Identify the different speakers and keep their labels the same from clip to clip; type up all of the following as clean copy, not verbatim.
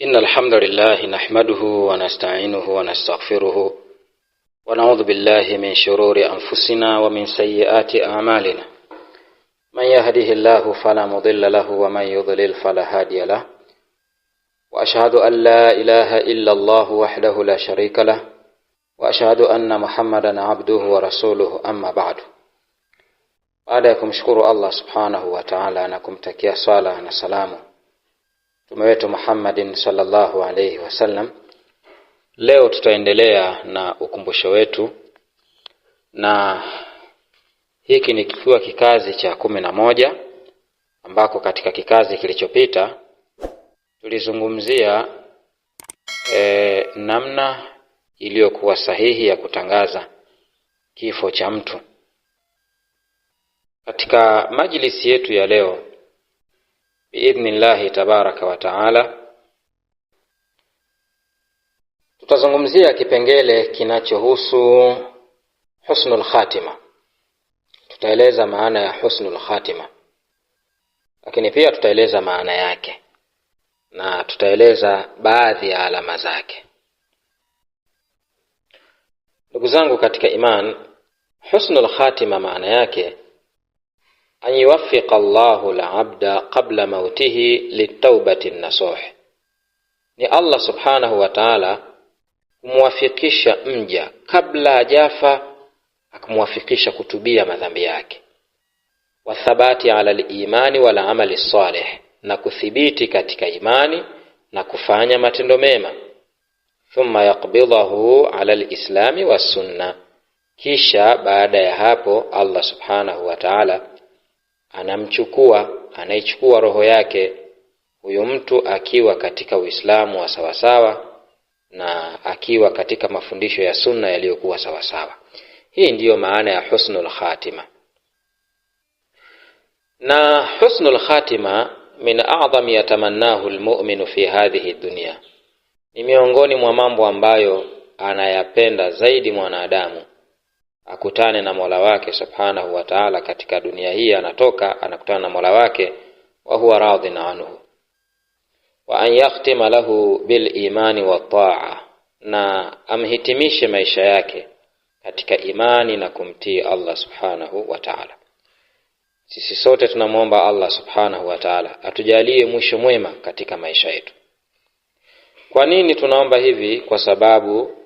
Speaker 1: إن الحمد لله نحمده ونستعينه ونستغفره ونعوذ بالله من شرور أنفسنا ومن سيئات أعمالنا. من يهده الله فلا مضل له ومن يضلل فلا هادي له. وأشهد أن لا إله إلا الله وحده لا شريك له وأشهد أن محمدا عبده ورسوله أما بعد. Baada ya kumshukuru Allah subhanahu wa ta'ala na kumtakia sala na salamu Mtume wetu Muhammadin sallallahu alayhi wasallam, leo tutaendelea na ukumbusho wetu, na hiki ni kikiwa kikazi cha 11 ambako katika kikazi kilichopita tulizungumzia namna iliyokuwa sahihi ya kutangaza kifo cha mtu. Katika majlisi yetu ya leo biidhnillahi tabaraka wa taala tutazungumzia kipengele kinachohusu husnul khatima. Tutaeleza maana ya husnul khatima, lakini pia tutaeleza maana yake na tutaeleza baadhi ya alama zake. Ndugu zangu katika iman, husnul khatima maana yake an yuwaffiqa Allahu al-'abda qabla mautihi litawbati an-nasuh. Ni Allah subhanahu wa ta'ala kumwafikisha mja kabla hajafa, akamwafikisha kutubia madhambi yake, wa thabati ala al-imani wal amali salih, na kuthibiti katika imani na kufanya matendo mema. Thumma yaqbidahu ala al-islami was sunnah, kisha baada ya hapo Allah subhanahu wa ta'ala anaichukua roho yake huyo mtu akiwa katika Uislamu wa sawasawa na akiwa katika mafundisho ya sunna yaliyokuwa sawasawa. Hii ndiyo maana ya husnul khatima. Na husnul khatima min a'zami yatamannahu almu'minu fi hadhihi dunya, ni miongoni mwa mambo ambayo anayapenda zaidi mwanadamu akutane na Mola wake subhanahu wa ta'ala katika dunia hii. Anakutana na Mola wake wa huwa radhin anhu, wa an yakhtima lahu bil imani wa ta'a, na amhitimishe maisha yake katika imani na kumtii Allah subhanahu wa ta'ala. Sisi sote tunamuomba Allah subhanahu wa ta'ala atujalie mwisho mwema katika maisha yetu. Kwa nini tunaomba hivi? Kwa sababu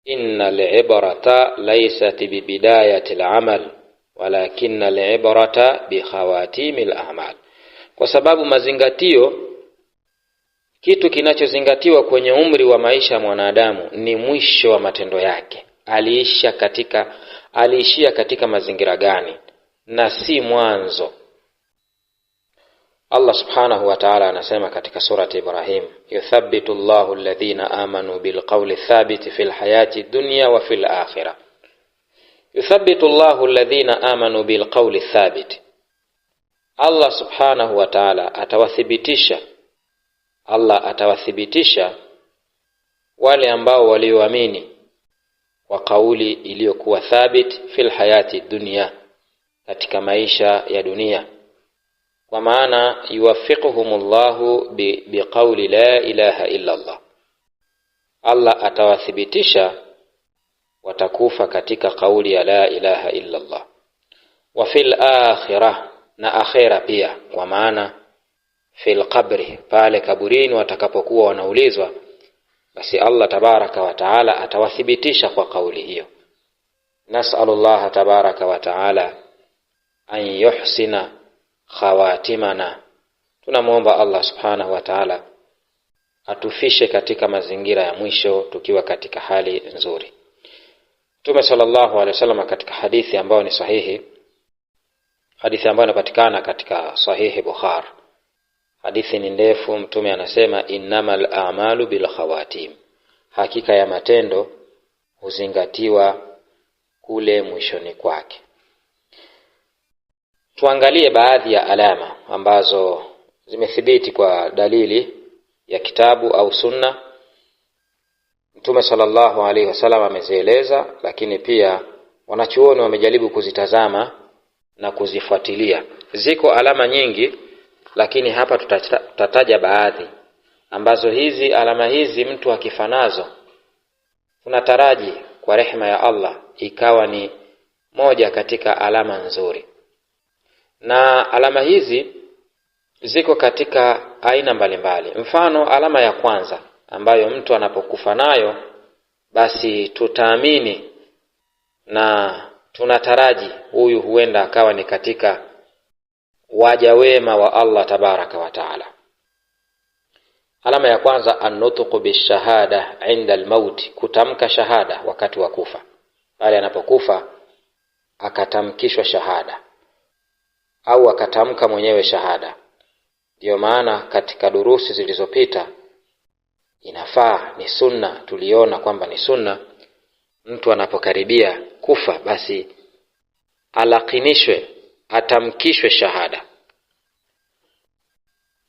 Speaker 1: innal ibrata laysat bi bidayatil amal walakinnal ibrata bi khawatimil a'mal. Kwa sababu mazingatio, kitu kinachozingatiwa kwenye umri wa maisha ya mwanadamu ni mwisho wa matendo yake. Aliishia katika mazingira gani na si mwanzo. Allah subhanahu wa ta'ala anasema katika surati Ibrahim, yuthabbitu Allahu alladhina amanu bilqawli thabiti fil hayati dunya wa fil akhirah. Yuthabbitu Allahu alladhina amanu bilqawli thabiti, Allah subhanahu wa ta'ala atawathibitisha wale ambao walioamini kwa kauli iliyokuwa thabit fil hayati dunya, katika maisha ya dunia. Kwa maana yuwaffiquhumullahu biqauli la ilaha illa Allah, Allah atawathibitisha watakufa katika kauli ya la ilaha illa Allah. Wa fil akhirah, na akhira pia, kwa maana fil qabri, pale kaburini watakapokuwa wanaulizwa, basi Allah tabaraka wa taala atawathibitisha kwa kauli hiyo. Nas'alullaha tabaraka wa taala an yuhsina khawatimana, tunamuomba Allah subhanahu wa ta'ala atufishe katika mazingira ya mwisho tukiwa katika hali nzuri. Mtume sallallahu alaihi wasallam katika hadithi ambayo ni sahihi, hadithi ambayo inapatikana katika sahihi Bukhari, hadithi ni ndefu. Mtume anasema innamal a'malu bil khawatim, hakika ya matendo huzingatiwa kule mwishoni kwake. Tuangalie baadhi ya alama ambazo zimethibiti kwa dalili ya kitabu au sunna. Mtume sallallahu alaihi wasallam amezieleza, lakini pia wanachuoni wamejaribu kuzitazama na kuzifuatilia. Ziko alama nyingi, lakini hapa tutataja baadhi ambazo alama hizi mtu akifanazo tunataraji kwa rehema ya Allah ikawa ni moja katika alama nzuri. Na alama hizi ziko katika aina mbalimbali. Mfano, alama ya kwanza ambayo mtu anapokufa nayo, basi tutaamini na tunataraji huyu huenda akawa ni katika waja wema wa Allah tabaraka wa taala. Alama ya kwanza, an-nutqu bishahada inda al-maut, kutamka shahada wakati wa kufa. Pale anapokufa akatamkishwa shahada au akatamka mwenyewe shahada. Ndio maana katika durusi zilizopita inafaa, ni sunna, tuliona kwamba ni sunna mtu anapokaribia kufa basi alakinishwe, atamkishwe shahada.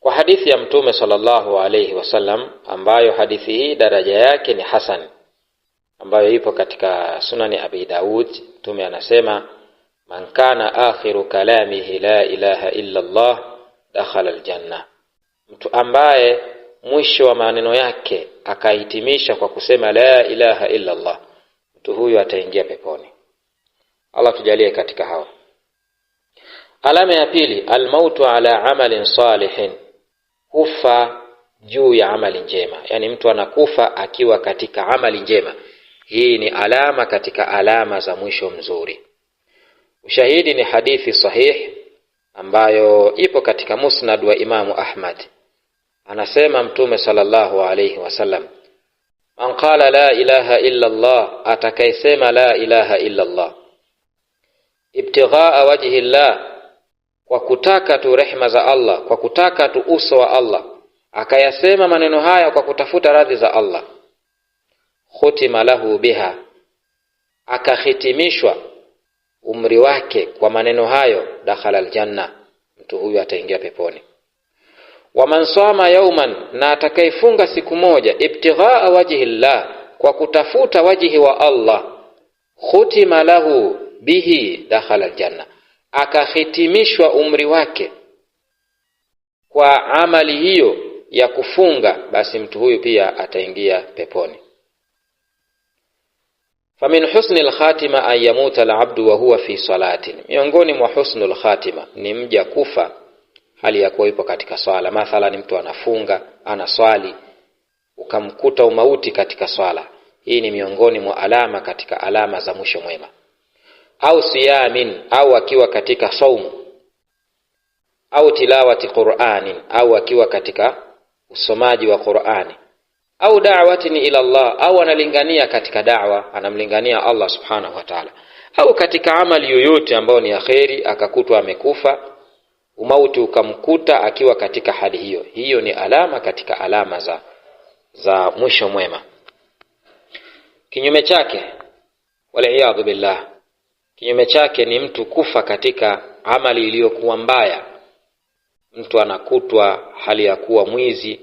Speaker 1: Kwa hadithi ya Mtume sallallahu alayhi wasallam, ambayo hadithi hii daraja yake ni hasan, ambayo ipo katika Sunani Abi Daud, Mtume anasema, man kana akhiru kalamihi la ilaha illa Allah dakhala aljanna, mtu ambaye mwisho wa maneno yake akahitimisha kwa kusema la ilaha illa Allah, mtu huyu ataingia peponi. Allah tujalie katika hao. Alama ya pili, almautu ala amalin salihin, kufa juu ya amali njema. Yani mtu anakufa akiwa katika amali njema. Hii ni alama katika alama za mwisho mzuri. Ushahidi ni hadithi sahih ambayo ipo katika Musnad wa Imamu Ahmad. Anasema Mtume sallallahu alayhi wasallam, man qala la ilaha illa Allah, atakaisema la ilaha illa Allah ibtighaa wajhi Allah, kwa kutaka tu rehema za Allah, kwa kutaka tu uso wa Allah, akayasema maneno haya kwa kutafuta radhi za Allah, khutima lahu biha, akahitimishwa umri wake kwa maneno hayo, dakhala aljanna, mtu huyu ataingia peponi. Wa man sama yawman, na atakayefunga siku moja, ibtighaa wajhi Allah, kwa kutafuta wajhi wa Allah, khutima lahu bihi dakhala aljanna, akahitimishwa umri wake kwa amali hiyo ya kufunga, basi mtu huyu pia ataingia peponi. Famin husnil khatima an yamuta al-abdu wa huwa fi salatin, miongoni mwa husnul khatima ni mja kufa hali ya kuwa ipo katika swala. Mathalan, mtu anafunga, anaswali, ukamkuta umauti katika swala. Hii ni miongoni mwa alama katika alama za mwisho mwema. Au siyamin, au akiwa katika saumu, au tilawati Qur'anin, au akiwa katika usomaji wa Qur'ani, au da'watin ila Allah, au analingania katika da'wa, anamlingania Allah subhanahu wa ta'ala, au katika amali yoyote ambayo ni khairi, akakutwa amekufa, umauti ukamkuta akiwa katika hali hiyo. Hiyo ni alama katika alama za mwisho mwema. Kinyume chake, wal billah, kinyume chake ni mtu kufa katika amali iliyokuwa mbaya. Mtu anakutwa hali ya kuwa mwizi,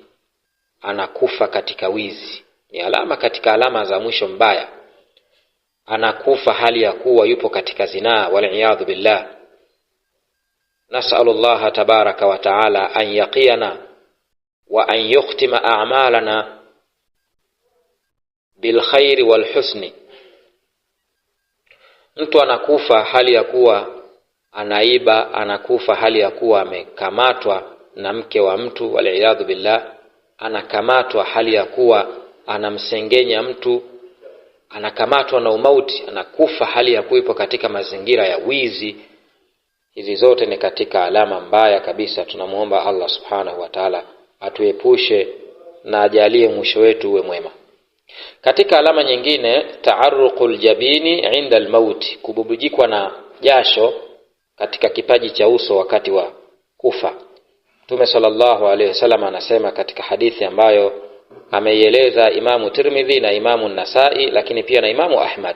Speaker 1: anakufa katika wizi, ni alama katika alama za mwisho mbaya. Anakufa hali ya kuwa yupo katika zinaa, wal billah. Nas'alullaha tabaraka wa ta'ala an yaqiyana wa an yukhtima a'malana bil khairi wal husni. Mtu anakufa hali ya kuwa anaiba, anakufa hali ya kuwa amekamatwa na mke wa mtu, wal billah, anakamatwa hali ya kuwa anamsengenya mtu, anakamatwa na umauti, anakufa hali ya kuwa katika mazingira ya wizi. Hizi zote ni katika alama mbaya kabisa. Tunamuomba Allah subhanahu wa ta'ala atuepushe na ajalie mwisho wetu uwe mwema. Katika alama nyingine, ta'arruqul jabini 'inda al-maut, kububujikwa na jasho katika kipaji cha uso wakati wa kufa. Mtume sallallahu alayhi wasallam anasema katika hadithi ambayo ameieleza Imamu Tirmidhi na Imamu Nasai, lakini pia na Imamu Ahmad,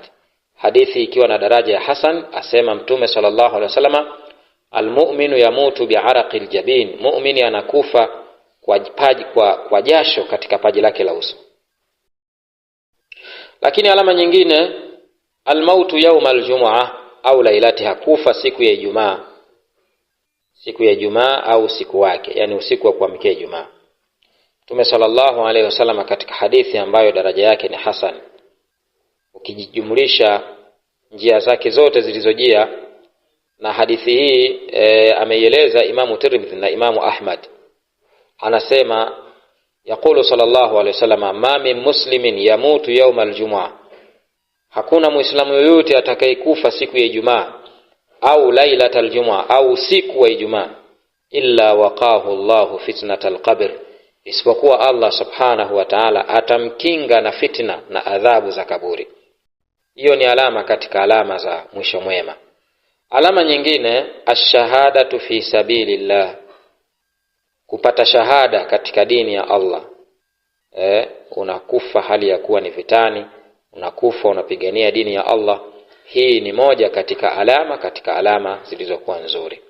Speaker 1: hadithi ikiwa na daraja ya hasan, asema Mtume sallallahu alayhi wasallam, almu'minu yamutu bi'araqil jabin, mu'mini anakufa kwa jasho katika paji lake la uso. Lakini alama nyingine, almautu yawm aljum'ah au lailatiha, kufa siku ya Ijumaa, siku ya Ijumaa au usiku wake, yani usiku wa kuamkia Ijumaa. Mtume sallallahu alaihi wasallam katika hadithi ambayo daraja yake ni hasan, ukijumlisha njia zake zote zilizojia, na hadithi hii ameieleza Imamu Tirmidhi na Imamu Ahmad, anasema yaqulu sallallahu alaihi wasallam, ma min muslimin yamutu yawm aljum'ah, hakuna muislamu yoyote atakayekufa siku ya Ijumaa au lailatal jum'ah, au siku wa Ijumaa, illa waqahu Allahu fitnatal qabr, isipokuwa Allah subhanahu wa ta'ala atamkinga na fitna na adhabu za kaburi. Hiyo ni alama katika alama za mwisho mwema. Alama nyingine, ash-shahadatu fi sabilillah, kupata shahada katika dini ya Allah. Unakufa hali ya kuwa ni vitani, unakufa unapigania dini ya Allah. Hii ni moja katika alama zilizokuwa nzuri.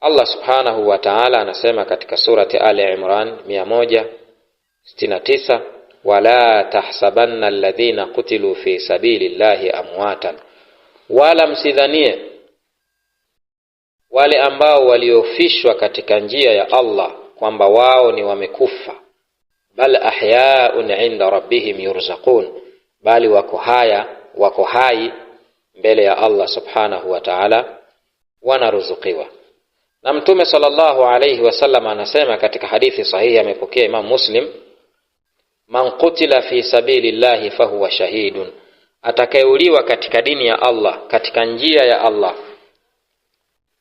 Speaker 1: Allah subhanahu wa ta'ala anasema katika surati Ali Imran 169, wala tahsabanna alladhina qutilu fi sabilillahi amwatan, wala msidhanie wale ambao waliofishwa katika njia ya Allah kwamba wao ni wamekufa, bal ahya'un 'inda rabbihim yurzaqun, bali wako hai mbele ya Allah subhanahu wa ta'ala wanaruzukiwa. Na Mtume sallallahu alayhi wasallam anasema katika hadithi sahihi amepokea Imam Muslim, man qutila fi sabilillahi fahuwa shahidun, atakayeuliwa katika dini ya Allah, katika njia ya Allah,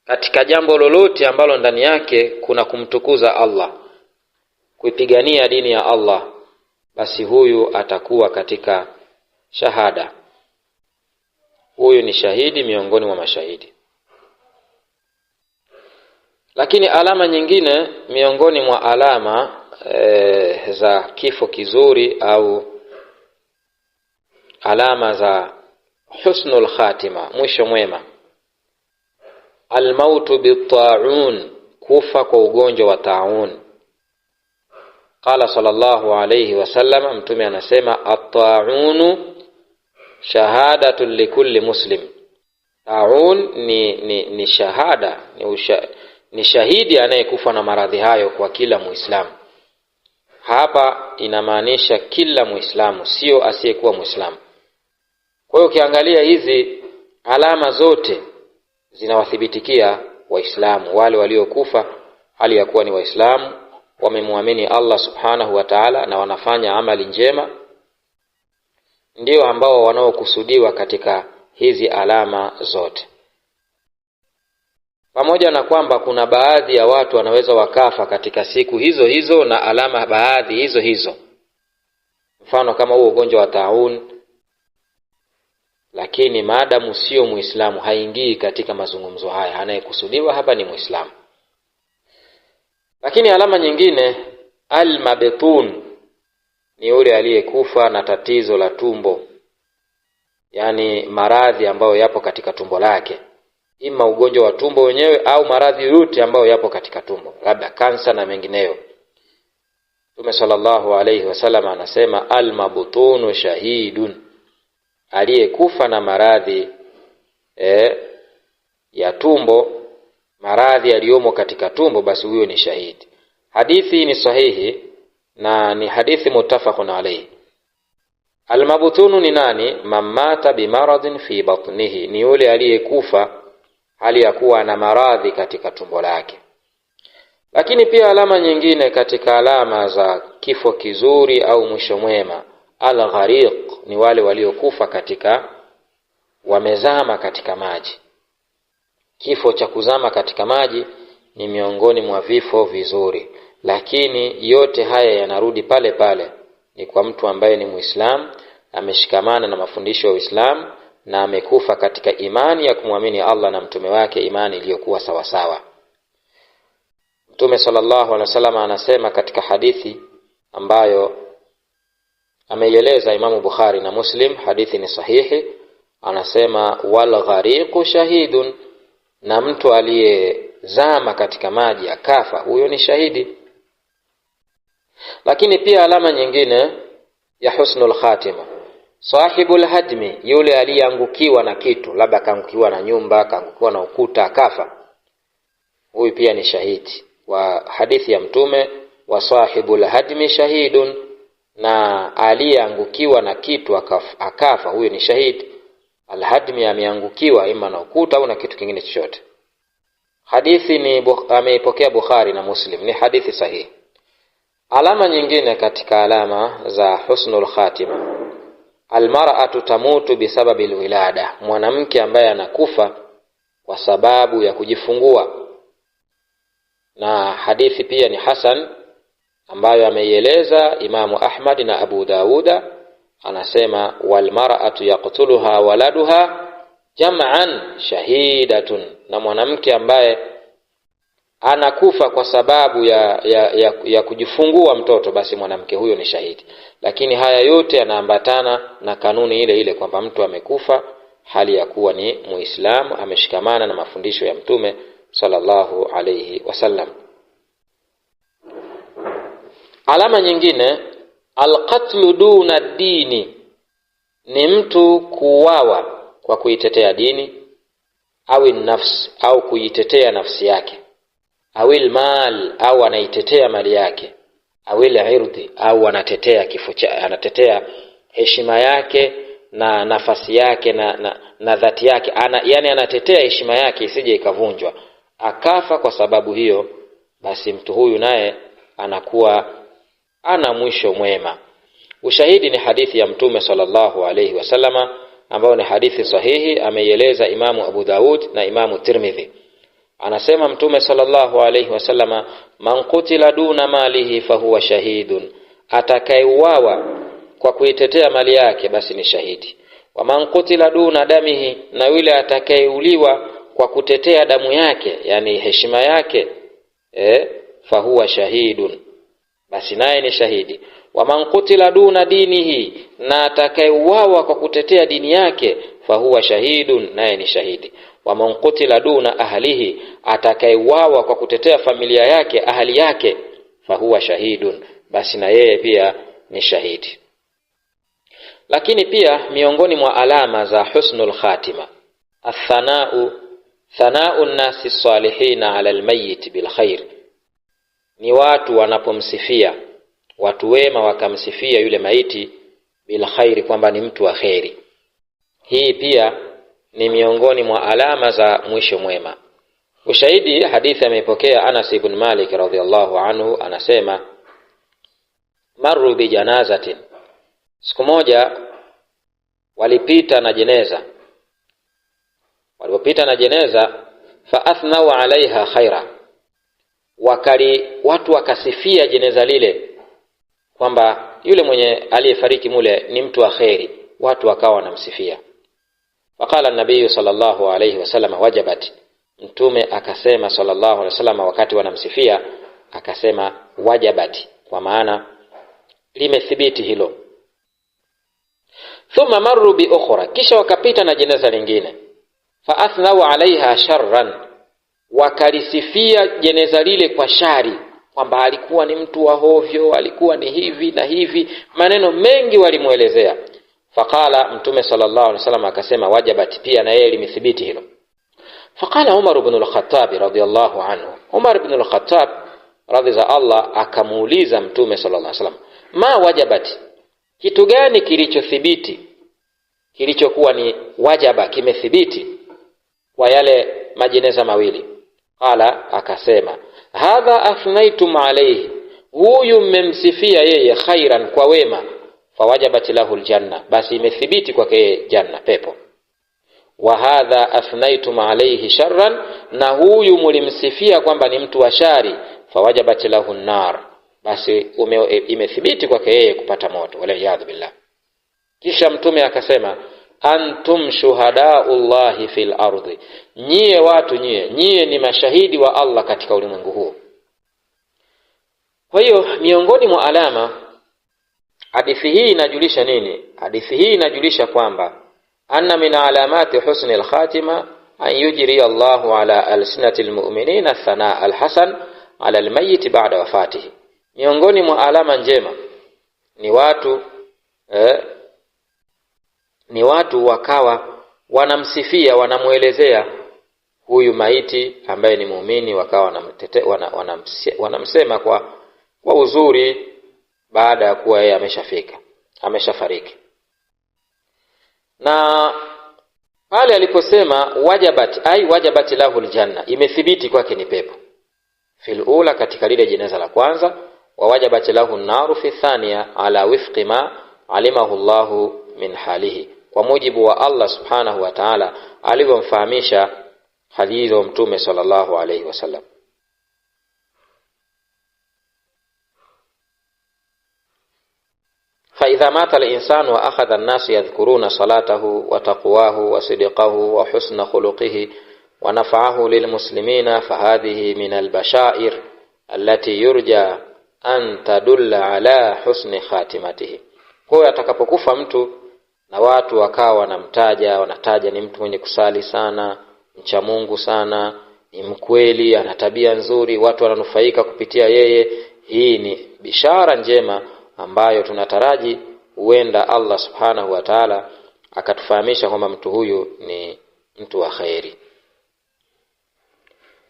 Speaker 1: katika jambo lolote ambalo ndani yake kuna kumtukuza Allah, kuipigania dini ya Allah, basi huyu atakuwa katika shahada. Huyu ni shahidi miongoni mwa mashahidi. Lakini alama nyingine miongoni mwa alama za kifo kizuri au alama za husnul khatima, mwisho mwema, almautu bitta'un, kufa kwa ugonjwa wa ta'un. Qala sallallahu alayhi wasallam, Mtume anasema at-ta'unu shahadatun likulli muslim. Ta'un ni shahada, ni shahidi anayekufa na maradhi hayo kwa kila Muislamu. Hapa inamaanisha kila Muislamu, sio asiyekuwa Muislamu. Kwa hiyo ukiangalia hizi alama zote zinawathibitikia Waislamu, wale waliokufa hali ya kuwa ni Waislamu, wamemwamini Allah subhanahu wa ta'ala na wanafanya amali njema, ndio ambao wanaokusudiwa katika hizi alama zote. Pamoja na kwamba kuna baadhi ya watu wanaweza wakafa katika siku hizo hizo na alama baadhi hizo hizo, mfano kama huo ugonjwa wa taun, lakini maadamu sio Muislamu haingii katika mazungumzo haya. Anayekusudiwa hapa ni Muislamu. Lakini alama nyingine, al-mabtun, ni yule aliyekufa na tatizo la tumbo, yani maradhi ambayo yapo katika tumbo lake, ima ugonjwa wa tumbo wenyewe au maradhi yote ambayo yapo katika tumbo, labda kansa na mengineyo. Mtume sallallahu alayhi wasallam anasema al-mabtunu shahidun, aliyekufa na maradhi ya tumbo, maradhi yaliyomo katika tumbo, basi huyo ni shahidi. Hadithi ni sahihi na ni hadithi muttafaqun alayhi. Al-mabtunu ni nani? Mamata bimaradhin fi batnihi, ni yule aliyekufa hali ya kuwa na maradhi katika tumbo lake. Lakini pia alama nyingine katika alama za kifo kizuri au mwisho mwema, al-ghariq, ni wale waliokufa katika wamezama katika maji. Kifo cha kuzama katika maji ni miongoni mwa vifo vizuri, lakini yote haya yanarudi pale pale, ni kwa mtu ambaye ni Muislamu, ameshikamana na mafundisho ya Uislamu na amekufa katika imani ya kumwamini Allah na mtume wake, imani iliyokuwa sawa sawa. Mtume sallallahu alaihi wasallam anasema katika hadithi ambayo ameieleza Imamu Bukhari na Muslim, hadithi ni sahihi, anasema wal ghariqu shahidun, na mtu aliyezama katika maji akafa, huyo ni shahidi. Lakini pia alama nyingine ya husnul khatima, sahibul hadmi, yule aliyeangukiwa na kitu, labda kaangukiwa na nyumba, kaangukiwa na ukuta akafa, huyu pia ni shahidi. Wa hadithi ya Mtume wa sahibul hadmi shahidun, na aliyeangukiwa na kitu akafa, huyo ni shahidi. Alhadmi, ameangukiwa ima na ukuta au na kitu kingine chochote. Hadithi ni ameipokea Bukhari na Muslim, ni hadithi sahihi. Alama nyingine katika alama za husnul khatima, almar'atu tamutu bisababi alwilada, mwanamke ambaye anakufa kwa sababu ya kujifungua. Na hadithi pia ni hasan ambayo ameieleza Imamu Ahmad na Abu Dauda, anasema walmar'atu yaqtuluha waladuha jam'an shahidatun, na mwanamke ambaye anakufa kwa sababu ya kujifungua mtoto, basi mwanamke huyo ni shahidi. Lakini haya yote yanaambatana na kanuni ile ile kwamba mtu amekufa hali ya kuwa ni Muislamu, ameshikamana na mafundisho ya Mtume sallallahu alayhi wasallam. Alama nyingine, alqatlu duna dini, ni mtu kuuawa kwa kuitetea dini, au nafsi, au kuitetea nafsi yake, au mal, au anaitetea mali yake, au irdi, au anatetea anatetea heshima yake na nafasi yake na dhati yake, yani anatetea heshima yake isije ikavunjwa, akafa kwa sababu hiyo, basi mtu huyu naye anakuwa ana mwisho mwema. Ushahidi ni hadithi ya Mtume sallallahu alayhi wasallama ambayo ni hadithi sahihi, ameieleza Imamu Abu Daud na Imamu Tirmidhi. Anasema Mtume sallallahu alayhi wasallama, man qutila duna malihi fahuwa shahidun, atakayeuawa kwa kuitetea mali yake basi ni shahidi. Wa man qutila duna damihi, na yule atakayeuliwa kwa kutetea damu yake, yani heshima yake, fahuwa shahidun, basi naye ni shahidi. Wa man qutila duna dinihi, na atakayeuawa kwa kutetea dini yake, fahuwa shahidun, naye ni shahidi. Wa man qutila duna ahlihi, atakayeuawa kwa kutetea familia yake, ahli yake, fahuwa shahidun, basi na yeye pia ni shahidi. Lakini pia miongoni mwa alama za husnul khatima, thanau nasi salihina ala almayyit bil khair, ni watu wanapomsifia, watu wema wakamsifia yule maiti bil khair, kwamba ni mtu wa khairi. Hii pia ni miongoni mwa alama za mwisho mwema. Ushahidi, hadithi ameipokea Anas ibn Malik radhiyallahu anhu, anasema marru bi janazatin, siku moja walipita na jeneza. Walipopita na jeneza, fa athnau alaiha khaira, watu wakasifia jeneza lile kwamba yule mwenye aliyefariki mule ni mtu wa khairi, watu wakawa wanamsifia. Faqala an-nabiy sallallahu alayhi wasallam wajabat, Mtume akasema sallallahu alayhi wasallam wakati wanamsifia akasema wajabat, kwa maana limethibiti hilo. Thumma marru bi ukhra, kisha wakapita na jeneza lingine. Fa athnau alaiha sharran, wakalisifia jeneza lile kwa shari, kwamba alikuwa ni mtu wa hovyo, alikuwa ni hivi na hivi, maneno mengi walimuelezea. Faqala, Mtume sallallahu alaihi wasallam akasema wajabat, pia na yeye limethibiti hilo. Faqala Umar ibn al-Khattab radhiyallahu anhu, Umar ibn al-Khattab radhiya Allah akamuuliza Mtume sallallahu alaihi wasallam, ma wajabat, kitu gani kilichothibiti, kilichokuwa ni wajaba, kimethibiti kwa yale majeneza mawili? Qala, akasema hadha athnaitum alayhi, huyu mmemsifia yeye khairan, kwa wema, fawajabat lahu aljanna, basi imethibiti kwake janna, pepo. Wa hadha athnaitum alayhi sharran, na huyu mlimsifia kwamba ni mtu wa shari, fawajabat lahu an-nar, basi imethibiti kwake yeye kupata moto, wala iyadhu billah. Kisha Mtume akasema antum shuhadaullahi fil ardi, nyie watu, nyie ni mashahidi wa Allah katika ulimwengu huu. Kwa hiyo miongoni mwa alama, hadithi hii inajulisha nini? Hadithi hii inajulisha kwamba anna min alamati husni al-khatima an yujri Allahu ala alsinati almu'minina thanaa alhasan ala almayyit ba'da wafatihi. Miongoni mwa alama njema ni watu wakawa wanamsifia, wanamuelezea huyu maiti ambaye ni muumini, wakawa wanamsema wa uzuri baada ya kuwa yeye ameshafariki. Na pale aliposema wajabat lahu aljanna, imethibiti kwake ni pepo fil ula, katika lile jeneza la kwanza, wa wajabat lahu an-naru fi thaniya ala wifqi ma alimahu Allahu min halihi, kwa mujibu wa Allah subhanahu wa ta'ala alivyomfahamisha hali hizo mtume sallallahu alayhi wasallam. فإذا مات الإنسان وأخذ الناس يذكرون صلاته وتقواه وصدقه وحسن خلقه ونفعه للمسلمين فهذه من البشائر التي يرجى أن تدل على حسن خاتمته. Kwa atakapokufa mtu na watu wakawa wanataja ni mtu mwenye kusali sana, mcha Mungu sana, ni mkweli, ana tabia nzuri, watu wananufaika kupitia yeye, hii ni bishara njema ambayo tunataraji huenda Allah subhanahu wa ta'ala akatufahamisha kwamba mtu huyu ni mtu wa khairi.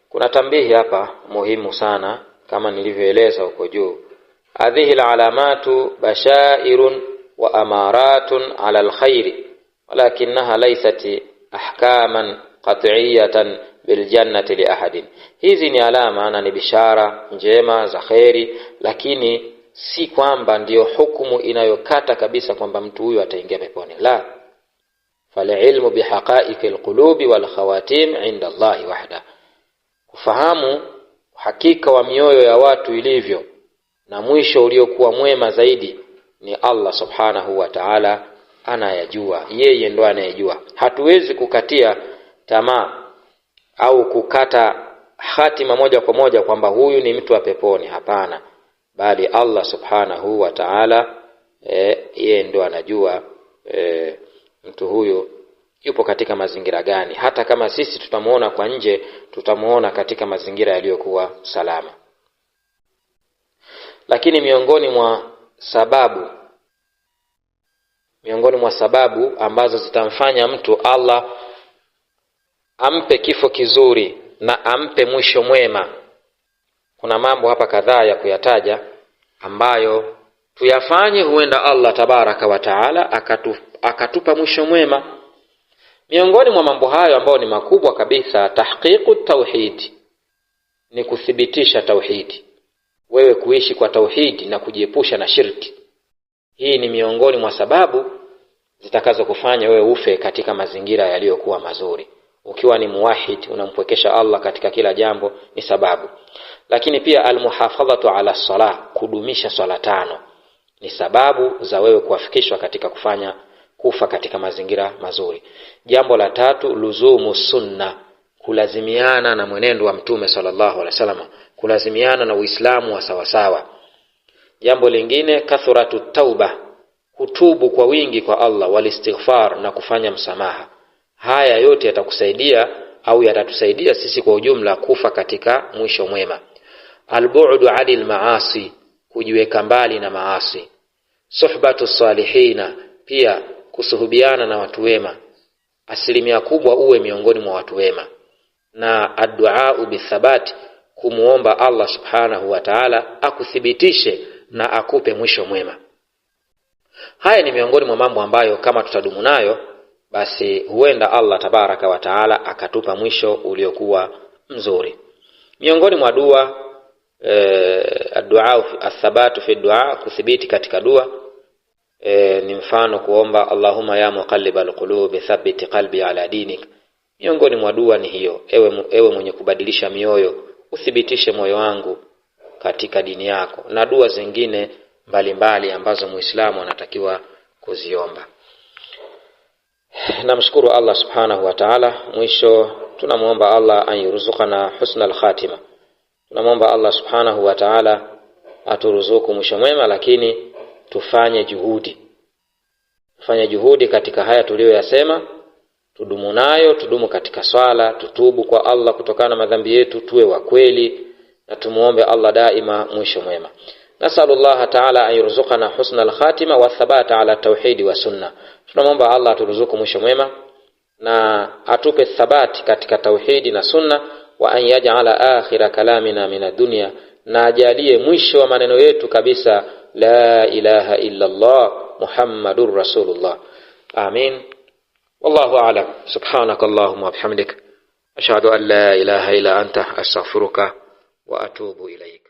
Speaker 1: Kuna tambihi hapa muhimu sana kama nilivyoeleza huko juu. Hadhihi alamatu bashairun wa amaratun ala alkhairi walakinaha laysat ahkaman qat'iyatan biljannati li ahadin. Hizi ni alama na ni bishara njema za khairi, lakini si kwamba ndiyo hukumu inayokata kabisa kwamba mtu huyu ataingia peponi. La, falilmu bihaqa'iqil qulubi wal khawatim inda Allah wahda, kufahamu hakika wa mioyo ya watu ilivyo na mwisho uliokuwa mwema zaidi ni Allah subhanahu wa ta'ala anayajua, yeye ndo anayejua. Hatuwezi kukatia tamaa au kukata hatima moja kwa moja kwamba huyu ni mtu wa peponi, hapana, bali Allah subhanahu wa ta'ala yeye ndo anajua mtu huyo yupo katika mazingira gani. Hata kama sisi tutamuona kwa nje, tutamuona katika mazingira yaliyokuwa salama. Lakini miongoni mwa sababu ambazo zitamfanya mtu Allah ampe kifo kizuri na ampe mwisho mwema, kuna mambo hapa kadhaa ya kuyataja ambayo tuyafanye, huenda Allah tabaraka wa taala akatupa mwisho mwema. Miongoni mwa mambo hayo ambayo ni makubwa kabisa, tahqiqu tauhid, ni kuthibitisha tauhidi, wewe kuishi kwa tauhidi na kujiepusha na shirki. Hii ni miongoni mwa sababu zitakazo kufanya wewe ufe katika mazingira yaliyokuwa mazuri. Ukiwa ni muwahid, unampwekesha Allah katika kila jambo, ni sababu. Lakini pia almuhafadhatu ala salah, kudumisha swala 5, ni sababu za wewe kuwafikishwa katika kufa katika mazingira mazuri. Jambo la 3, luzumu sunna, kulazimiana na mwenendo wa mtume sallallahu alaihi wasallam, kulazimiana na Uislamu wa sawasawa. Jambo lingine, kathratu tauba, kutubu kwa wingi kwa Allah, walistighfar, na kufanya msamaha. Haya yote yatakusaidia au yatatusaidia sisi kwa ujumla kufa katika mwisho mwema. Albu'du 'anil maasi, kujiweka mbali na maasi. Suhbatu salihina, pia kusuhubiana na watu wema, asilimia kubwa uwe miongoni mwa watu wema. Na addu'a bithabati, kumuomba Allah subhanahu wa ta'ala akuthibitishe na akupe mwisho mwema. Haya ni miongoni mwa mambo ambayo kama tutadumu nayo, basi huenda Allah tabaraka wa taala akatupa mwisho uliokuwa mzuri. Miongoni mwa dua addu'a athabatu fi du'a, kuthibiti katika dua, ni mfano kuomba Allahumma ya muqallibal qulubi thabbit qalbi ala dinik. Miongoni mwa dua ni hiyo, ewe mwenye kubadilisha mioyo, uthibitishe moyo wangu katika dini yako, na dua zingine mbalimbali ambazo Muislamu anatakiwa kuziomba. Namshukuru Allah subhanahu wa ta'ala. Mwisho tunamuomba Allah ayurzuqana husnal khatima, tunamuomba Allah subhanahu wa ta'ala aturuzuku mwisho mwema, lakini tufanye juhudi katika haya tuliyoyasema, tudumu nayo, tudumu katika swala, tutubu kwa Allah kutokana na madhambi yetu, tuwe wa kweli, na tumuombe Allah daima mwisho mwema. Nasallallahu ta'ala ayurzuqana husnal khatima wa thabata ala tauhidi wa sunna. Tunamuomba Allah aturuzuku mwisho mwema na atupe thabati katika tauhidi na sunna, wa an yaj'ala akhira kalamina min ad-dunya na ajalie mwisho wa maneno yetu kabisa la ilaha illa Allah Muhammadur Rasulullah. Amin. Wallahu a'lam. Subhanakallahumma wa bihamdik ashhadu an la ilaha illa anta astaghfiruka wa atubu ilaik.